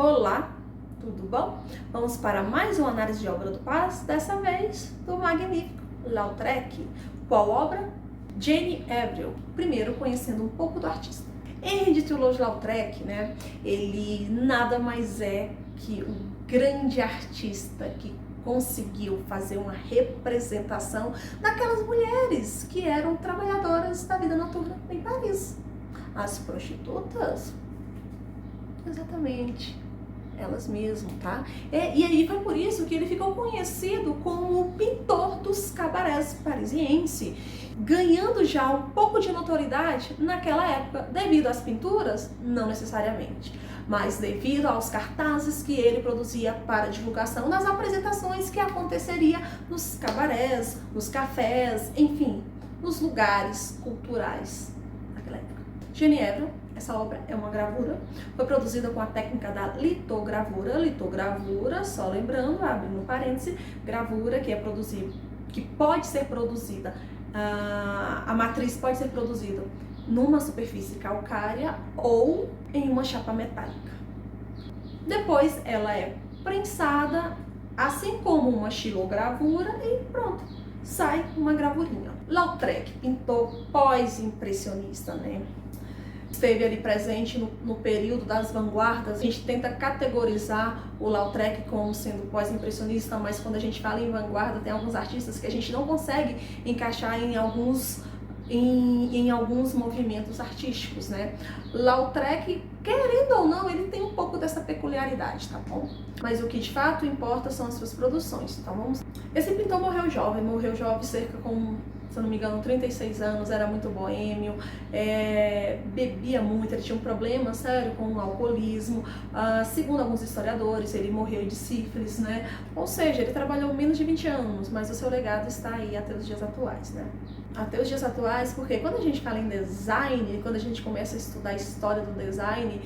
Olá, tudo bom? Vamos para mais uma análise de obra do Paz, dessa vez do magnífico Lautrec. Qual obra? Jane Avril. Primeiro, conhecendo um pouco do artista. Henri de Toulouse-Lautrec, né? Ele nada mais é que um grande artista que conseguiu fazer uma representação daquelas mulheres que eram trabalhadoras da vida noturna em Paris. As prostitutas? Exatamente. Elas mesmas, tá? E aí foi por isso que ele ficou conhecido como o pintor dos cabarés parisiense, ganhando já um pouco de notoriedade naquela época, devido às pinturas? Não necessariamente, mas devido aos cartazes que ele produzia para divulgação nas apresentações que aconteceria nos cabarés, nos cafés, enfim, nos lugares culturais naquela época. Jane Avril. Essa obra é uma gravura, foi produzida com a técnica da litogravura. Litogravura, só lembrando, abrindo parêntese, gravura que pode ser produzida, a matriz pode ser produzida numa superfície calcária ou em uma chapa metálica. Depois ela é prensada, assim como uma xilogravura, e pronto, sai uma gravurinha. Lautrec, pintor pós-impressionista, né? Esteve ali presente no período das vanguardas. A gente tenta categorizar o Lautrec como sendo pós-impressionista, mas quando a gente fala em vanguarda, tem alguns artistas que a gente não consegue encaixar em alguns movimentos artísticos, né? Lautrec, querendo ou não, ele tem um pouco dessa peculiaridade, tá bom? Mas o que de fato importa são as suas produções, então vamos... Esse pintor morreu jovem cerca com, se eu não me engano, 36 anos, era muito boêmio, bebia muito, ele tinha um problema sério com o alcoolismo, segundo alguns historiadores, ele morreu de sífilis, né? Ou seja, ele trabalhou menos de 20 anos, mas o seu legado está aí até os dias atuais, né? Até os dias atuais, porque quando a gente fala em design, quando a gente começa a estudar a história do design,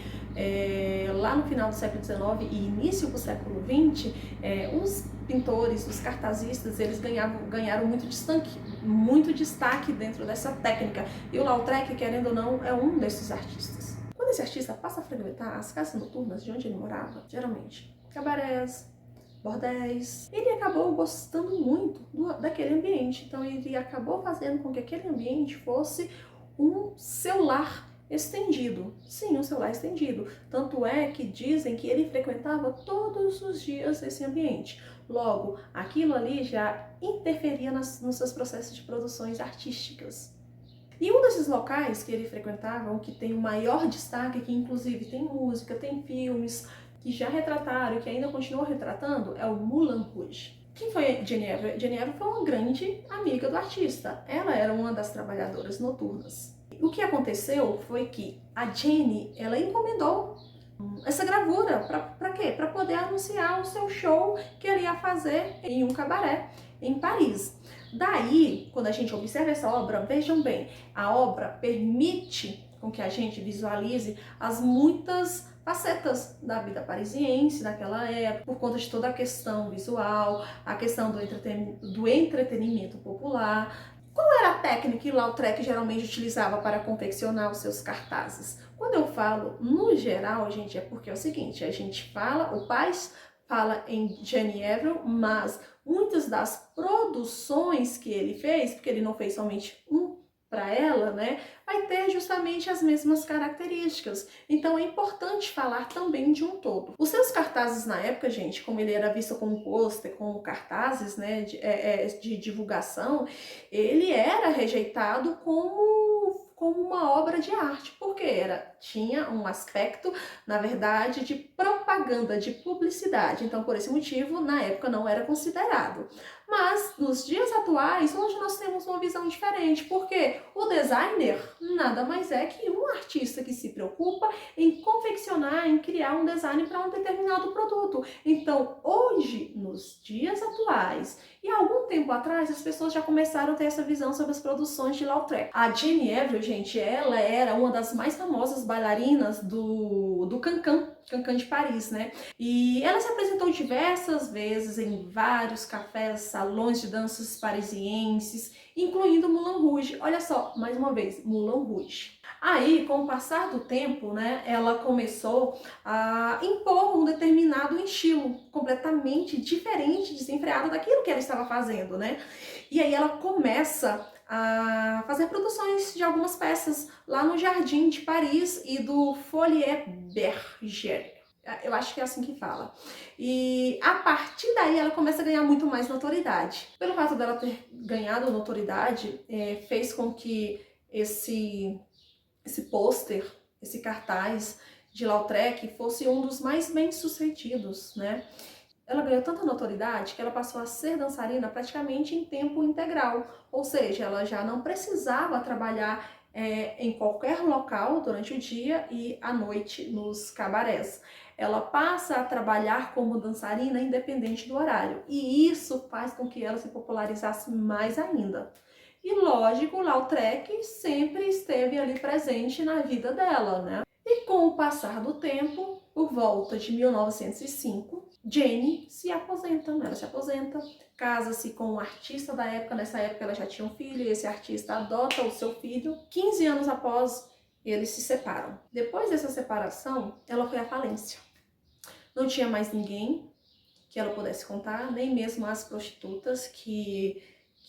lá no final do século XIX e início do século XX, os pintores, os cartazistas, eles ganharam muito destaque dentro dessa técnica. E o Lautrec, querendo ou não, é um desses artistas. Quando esse artista passa a frequentar as casas noturnas de onde ele morava, geralmente cabarés, bordéis, ele acabou gostando muito daquele ambiente. Então ele acabou fazendo com que aquele ambiente fosse um seu lar estendido. Sim, um seu lar estendido. Tanto é que dizem que ele frequentava todos os dias esse ambiente. Logo, aquilo ali já interferia nos seus processos de produções artísticas. E um desses locais que ele frequentava, o que tem o maior destaque, que inclusive tem música, tem filmes que já retrataram e que ainda continuam retratando, é o Moulin Rouge. Quem foi Jane Avril? Jane Avril foi uma grande amiga do artista. Ela era uma das trabalhadoras noturnas. O que aconteceu foi que a Jane, ela encomendou essa gravura, para quê? Para poder anunciar o seu show que ele ia fazer em um cabaré em Paris. Daí, quando a gente observa essa obra, vejam bem, a obra permite com que a gente visualize as muitas facetas da vida parisiense naquela época, por conta de toda a questão visual, a questão do entretenimento popular. Qual era a técnica que Lautrec geralmente utilizava para confeccionar os seus cartazes? Quando eu falo no geral, gente, é porque é o seguinte, a gente fala, o Paz fala em Jane Avril, mas muitas das produções que ele fez, porque ele não fez somente um para ela, né, vai ter justamente as mesmas características. Então é importante falar também de um todo. Os seus cartazes na época, gente, como ele era visto como pôster, como cartazes, né, de divulgação, ele era rejeitado como uma obra de arte, porque tinha um aspecto, na verdade, de propaganda, de publicidade. Então, por esse motivo, na época não era considerado. Mas, nos dias atuais, hoje nós temos uma visão diferente, porque o designer nada mais é que um artista que se preocupa em confeccionar, em criar um design para um determinado produto. Então, hoje, nos dias atuais, e há algum tempo atrás, as pessoas já começaram a ter essa visão sobre as produções de Lautrec. A Jane Avril, gente, ela era uma das mais famosas bailarinas do Cancan de Paris, né? E ela se apresentou diversas vezes em vários cafés, salões de danças parisienses, incluindo Moulin Rouge. Olha só, mais uma vez, Moulin Rouge. Aí, com o passar do tempo, né, ela começou a impor um determinado estilo completamente diferente, desenfreado daquilo que ela estava fazendo, né? E aí ela começa a fazer produções de algumas peças lá no Jardim de Paris e do Folie Bergère. Eu acho que é assim que fala. E a partir daí ela começa a ganhar muito mais notoriedade. Pelo fato dela ter ganhado notoriedade, fez com que esse pôster, esse cartaz de Lautrec fosse um dos mais bem-sucedidos, né? Ela ganhou tanta notoriedade que ela passou a ser dançarina praticamente em tempo integral, ou seja, ela já não precisava trabalhar em qualquer local durante o dia e à noite nos cabarés. Ela passa a trabalhar como dançarina independente do horário, e isso faz com que ela se popularizasse mais ainda. E lógico, o Lautrec sempre esteve ali presente na vida dela, né? E com o passar do tempo, por volta de 1905, Jane se aposenta, né? Ela se aposenta, casa-se com um artista da época, nessa época ela já tinha um filho, e esse artista adota o seu filho. 15 anos após, eles se separam. Depois dessa separação, ela foi à falência. Não tinha mais ninguém que ela pudesse contar, nem mesmo as prostitutas que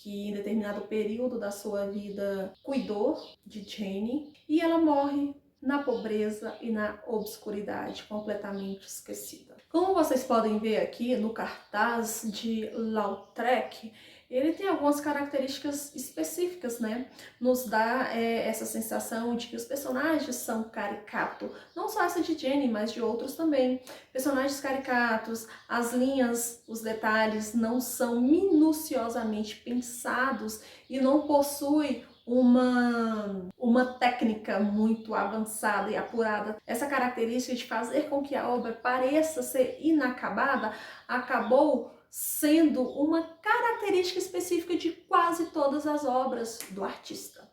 em determinado período da sua vida cuidou de Jane, e ela morre na pobreza e na obscuridade, completamente esquecida. Como vocês podem ver aqui no cartaz de Lautrec, ele tem algumas características específicas, né? Nos dá essa sensação de que os personagens são caricatos, não só essa de Jenny, mas de outros também. Personagens caricatos, as linhas, os detalhes não são minuciosamente pensados e não possuem uma técnica muito avançada e apurada. Essa característica de fazer com que a obra pareça ser inacabada acabou sendo uma característica específica de quase todas as obras do artista.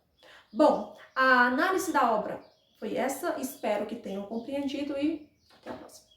Bom, a análise da obra foi essa, espero que tenham compreendido e até a próxima.